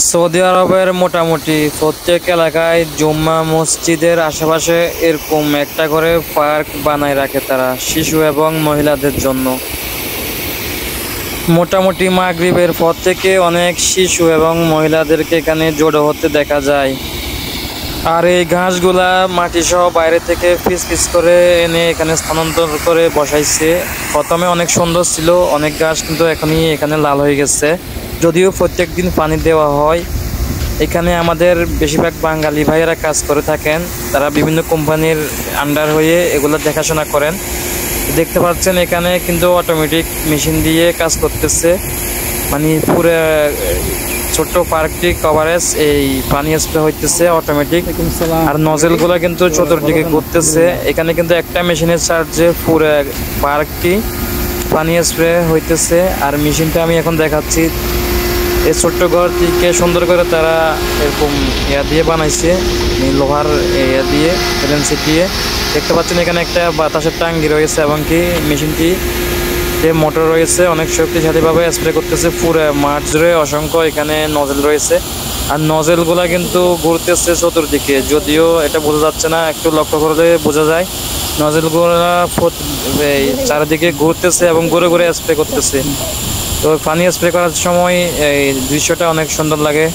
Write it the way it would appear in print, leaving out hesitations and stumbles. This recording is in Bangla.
সৌদি আরবের মোটামুটি প্রত্যেক এলাকায় জুম্মা মসজিদের আশেপাশে এরকম একটা করে পার্ক বানায় রাখে তারা শিশু এবং মহিলাদের জন্য। মোটামুটি মাগরিবের পর থেকে অনেক শিশু এবং মহিলাদেরকে এখানে জড়ো হতে দেখা যায়। আর এই ঘাসগুলা মাটি সহ বাইরে থেকে পিস পিস করে এনে এখানে স্থানান্তর করে বসাইছে। প্রথমে অনেক সুন্দর ছিল অনেক ঘাস, কিন্তু এখনই এখানে লাল হয়ে গেছে। যদিও প্রত্যেক দিন পানি দেওয়া হয়। এখানে আমাদের বেশিরভাগ বাঙালি ভাইয়েরা কাজ করে থাকেন, তারা বিভিন্ন কোম্পানির আন্ডার হয়ে এগুলো দেখাশোনা করেন। দেখতে পাচ্ছেন এখানে কিন্তু অটোমেটিক মেশিন দিয়ে কাজ করতেছে, মানে পুরো ছোট্ট পার্কটি কভারেজ এই পানি স্প্রে হইতেছে অটোমেটিক। আর নজেলগুলো কিন্তু চতুর্দিকে ঘুরতেছে। এখানে কিন্তু একটা মেশিনের সাহায্যে পুরো পার্কটি পানি স্প্রে হইতেছে। আর মেশিনটা আমি এখন দেখাচ্ছি। এই ছোট্ট ঘরটিকে সুন্দর করে তারা এরকম ইয়া দিয়ে বানাইছে, লোহার ইয়া দিয়ে এলএনসি দিয়ে। দেখতে পাচ্ছেন এখানে একটা বাতাসের টাঙ্গি রয়েছে এবং কি মেশিনটি যে মোটর রয়েছে অনেক শক্তিশালীভাবে স্প্রে করতেছে পুরো মাঠ জুড়ে। অসংখ্য এখানে নজেল রয়েছে, আর নজেলগুলা কিন্তু ঘুরতেছে চতুর্দিকে, যদিও এটা বোঝা যাচ্ছে না, একটু লক্ষ্য করলে বোঝা যায় নজেলগুলা চারিদিকে ঘুরতেছে এবং ঘুরে ঘুরে স্প্রে করতেছে। তো পানি স্প্রে করার সময় এই দৃশ্যটা অনেক সুন্দর লাগে।